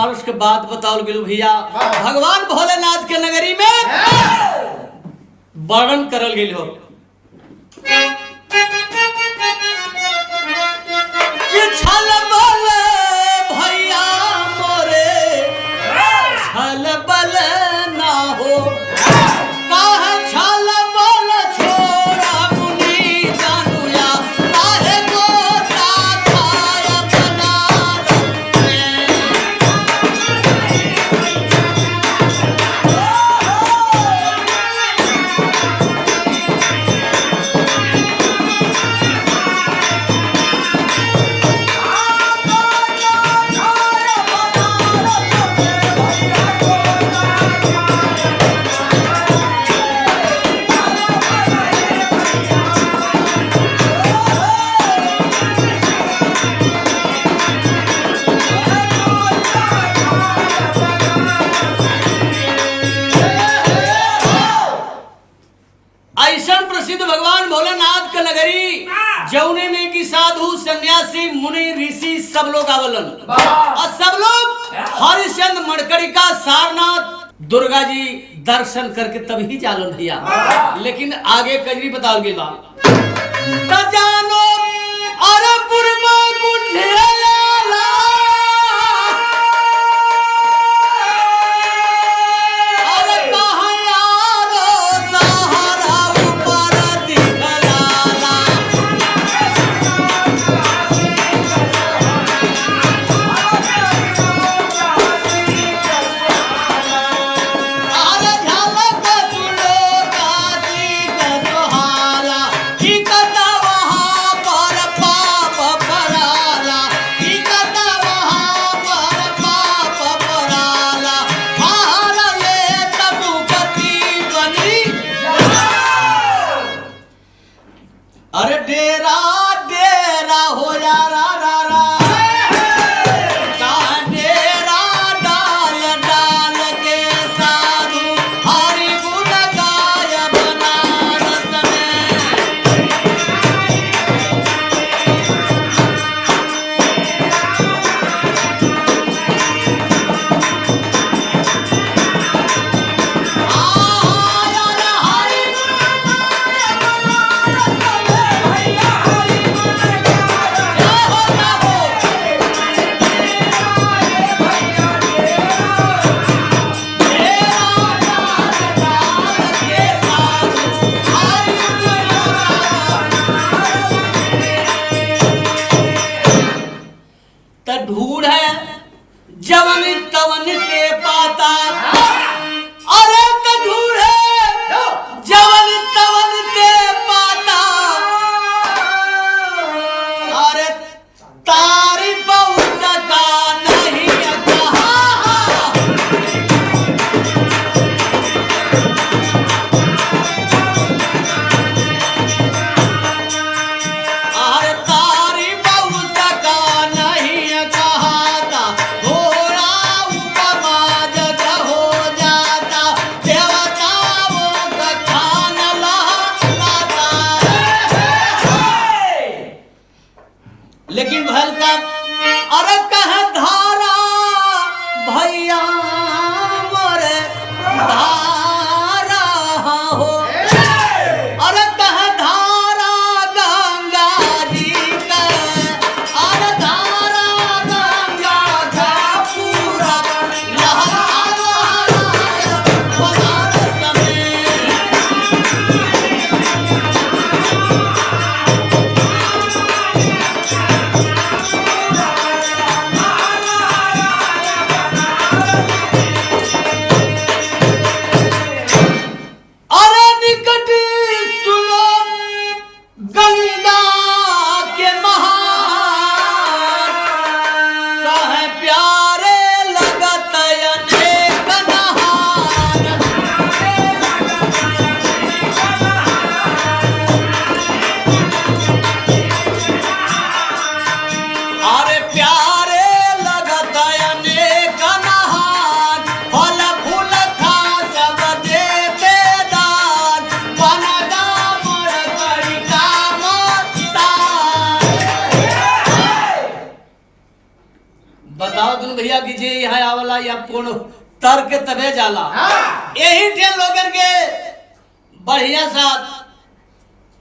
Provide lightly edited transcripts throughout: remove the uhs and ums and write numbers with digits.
बनारस के बात बताओ गेलू भैया भगवान भोलेनाथ के नगरी में वर्णन करल गेल हो कि छल बल भैया मोरे छल बल ना हो काहे छल बल छोड़ा मुनि जानुया काहे गोता खाया बनारस ऐसा प्रसिद्ध भगवान भोलेनाथ के नगरी जौने में की साधु सन्यासी मुनि ऋषि सब लोग आवलन और सब लोग हरिश्चंद्र मणकरिका सारनाथ दुर्गा जी दर्शन करके तभी जालन भैया लेकिन आगे कजरी बताओ गे बात जानो अरे पूर्व गुंढेला अरे कहाँ यारो सहारा ऊपर दिखलाला अरे झलक सुनो काशी का सुहाना कि कदा वहाँ भैया की जे यहाँ आवला या पूर्ण तर के तबे जाला। यही ट्रेन लोगन के बढ़िया सा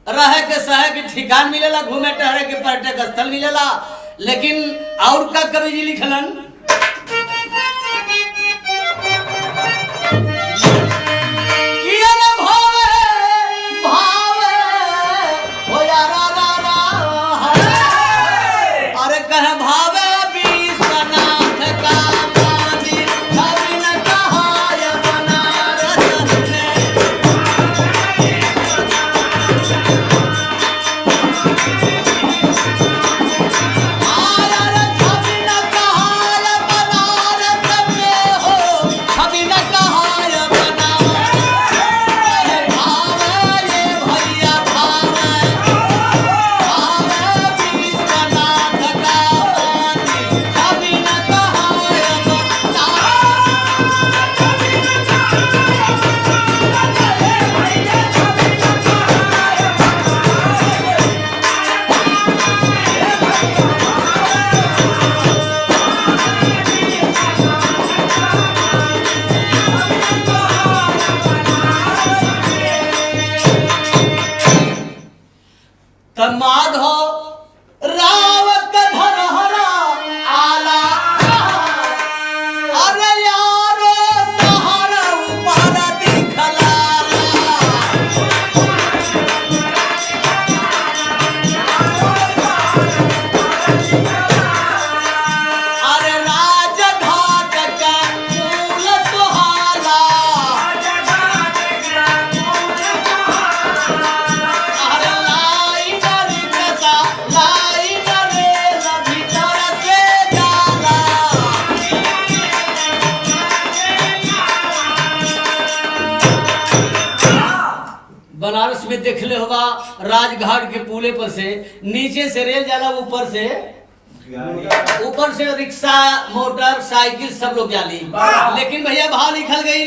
रहे के सहे के ठिकान मिलेला, घूमे टहरे के पर्यटक स्थल मिलेला। लेकिन और का कवि जी लिखलन कि अरे भावे भावे हो यारा रा रा अरे कह भावे विश्वनाथ का मंदिर कभी न कहाय बनारस में। माधव रावत धरहरा आला अरे यारो शहर ऊपर दिखला अरे राजघाट का मूल सुहाला बनारस में देखले होगा राजघाट के पुले पर से नीचे से रेल जाला, ऊपर से रिक्शा मोटर साइकिल सब लोग जाली। लेकिन भैया भाव लिखल गई